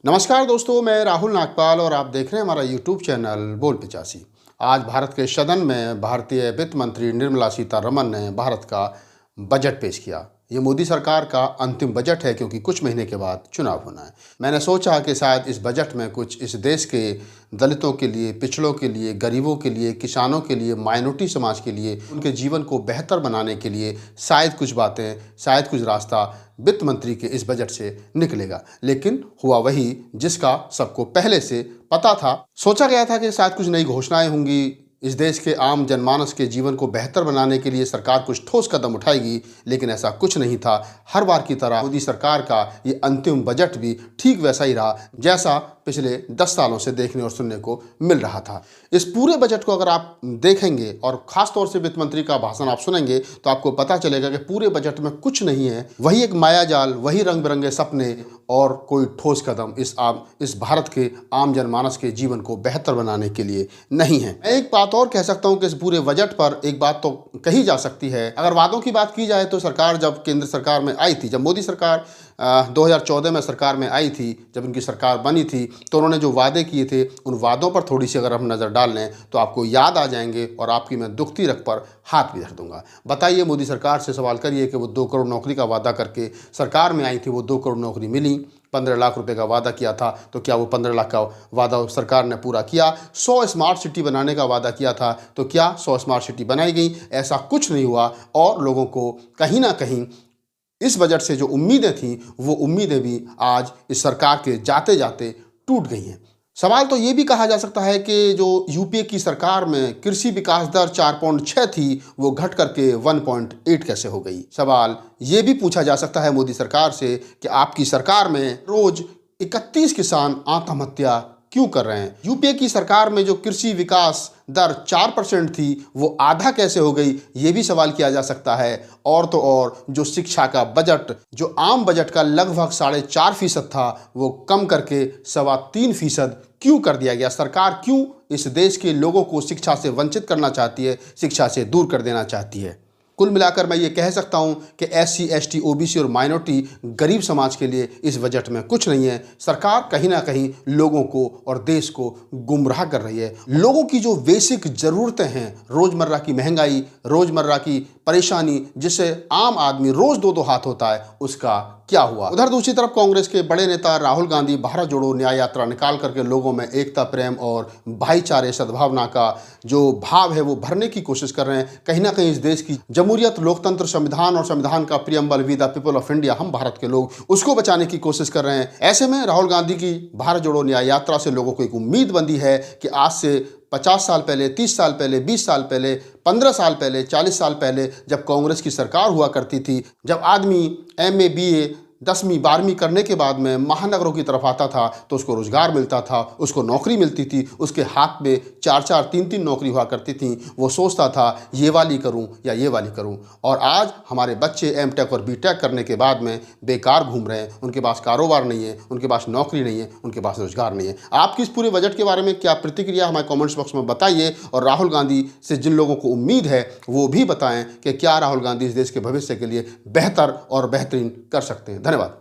नमस्कार दोस्तों, मैं राहुल नागपाल और आप देख रहे हैं हमारा यूट्यूब चैनल बोल पिचासी। आज भारत के सदन में भारतीय वित्त मंत्री निर्मला सीतारमण ने भारत का बजट पेश किया। ये मोदी सरकार का अंतिम बजट है क्योंकि कुछ महीने के बाद चुनाव होना है। मैंने सोचा कि शायद इस बजट में कुछ इस देश के दलितों के लिए, पिछड़ों के लिए, गरीबों के लिए, किसानों के लिए, माइनॉरिटी समाज के लिए, उनके जीवन को बेहतर बनाने के लिए शायद कुछ बातें, शायद कुछ रास्ता वित्त मंत्री के इस बजट से निकलेगा। लेकिन हुआ वही जिसका सबको पहले से पता था। सोचा गया था कि शायद कुछ नई घोषणाएं होंगी, इस देश के आम जनमानस के जीवन को बेहतर बनाने के लिए सरकार कुछ ठोस कदम उठाएगी, लेकिन ऐसा कुछ नहीं था। हर बार की तरह मोदी सरकार का ये अंतिम बजट भी ठीक वैसा ही रहा जैसा पिछले 10 सालों से देखने और सुनने को मिल रहा था। इस पूरे बजट को अगर आप देखेंगे और ख़ास तौर से वित्त मंत्री का भाषण आप सुनेंगे तो आपको पता चलेगा कि पूरे बजट में कुछ नहीं है, वही एक मायाजाल, वही रंग बिरंगे सपने और कोई ठोस कदम इस भारत के आम जनमानस के जीवन को बेहतर बनाने के लिए नहीं है। मैं एक बात और कह सकता हूं कि इस पूरे बजट पर एक बात तो कही जा सकती है। अगर वादों की बात की जाए तो सरकार जब केंद्र सरकार में आई थी, जब मोदी सरकार 2014 में सरकार में आई थी, जब उनकी सरकार बनी थी, तो उन्होंने जो वादे किए थे उन वादों पर थोड़ी सी अगर हम नज़र डाल लें तो आपको याद आ जाएंगे और आपकी मैं दुखती रख पर हाथ भी धर दूंगा। बताइए, मोदी सरकार से सवाल करिए कि वो 2 करोड़ नौकरी का वादा करके सरकार में आई थी, वो 2 करोड़ नौकरी मिली। 15 लाख रुपए का वादा किया था तो क्या वो 15 लाख का वादा सरकार ने पूरा किया? 100 स्मार्ट सिटी बनाने का वादा किया था तो क्या 100 स्मार्ट सिटी बनाई गई? ऐसा कुछ नहीं हुआ और लोगों को कहीं ना कहीं इस बजट से जो उम्मीदें थीं वो उम्मीदें भी आज इस सरकार के जाते जाते टूट गई हैं। सवाल तो ये भी कहा जा सकता है कि जो यूपीए की सरकार में कृषि विकास दर 4.6 थी वो घट करके 1.8 कैसे हो गई? सवाल ये भी पूछा जा सकता है मोदी सरकार से कि आपकी सरकार में रोज 31 किसान आत्महत्या क्यों कर रहे हैं? यूपीए की सरकार में जो कृषि विकास दर 4% थी वो आधा कैसे हो गई, ये भी सवाल किया जा सकता है। और तो और जो शिक्षा का बजट, जो आम बजट का लगभग 4.5% था, वो कम करके 3.25% क्यों कर दिया गया? सरकार क्यों इस देश के लोगों को शिक्षा से वंचित करना चाहती है, शिक्षा से दूर कर देना चाहती है? कुल मिलाकर मैं ये कह सकता हूँ कि SC, ST, OBC और माइनॉरिटी गरीब समाज के लिए इस बजट में कुछ नहीं है। सरकार कहीं ना कहीं लोगों को और देश को गुमराह कर रही है। लोगों की जो बेसिक ज़रूरतें हैं, रोज़मर्रा की महंगाई, रोज़मर्रा की परेशानी, जिससे आम आदमी रोज़ 2-2 हाथ होता है, उसका क्या हुआ? उधर दूसरी तरफ कांग्रेस के बड़े नेता राहुल गांधी भारत जोड़ो न्याय यात्रा निकाल करके लोगों में एकता, प्रेम और भाईचारे, सद्भावना का जो भाव है वो भरने की कोशिश कर रहे हैं। कहीं ना कहीं इस देश की जमहूरियत, लोकतंत्र, संविधान और संविधान का preamble, we the people of India, हम भारत के लोग, उसको बचाने की कोशिश कर रहे हैं। ऐसे में राहुल गांधी की भारत जोड़ो न्याय यात्रा से लोगों को एक उम्मीद बंधी है कि आज से 50 साल पहले, 30 साल पहले, 20 साल पहले, 15 साल पहले, 40 साल पहले जब कांग्रेस की सरकार हुआ करती थी, जब आदमी MA, BA 10वीं 12वीं करने के बाद में महानगरों की तरफ आता था तो उसको रोज़गार मिलता था, उसको नौकरी मिलती थी, उसके हाथ में 4-4, 3-3 नौकरी हुआ करती थी। वो सोचता था ये वाली करूं या ये वाली करूं। और आज हमारे बच्चे M.Tech और B.Tech करने के बाद में बेकार घूम रहे हैं, उनके पास कारोबार नहीं है, उनके पास नौकरी नहीं है, उनके पास रोज़गार नहीं है। आपकी इस पूरे बजट के बारे में क्या प्रतिक्रिया, हमारे कॉमेंट्स बॉक्स में बताइए। और राहुल गांधी से जिन लोगों को उम्मीद है वो भी बताएं कि क्या राहुल गांधी इस देश के भविष्य के लिए बेहतर और बेहतरीन कर सकते हैं। धन्यवाद।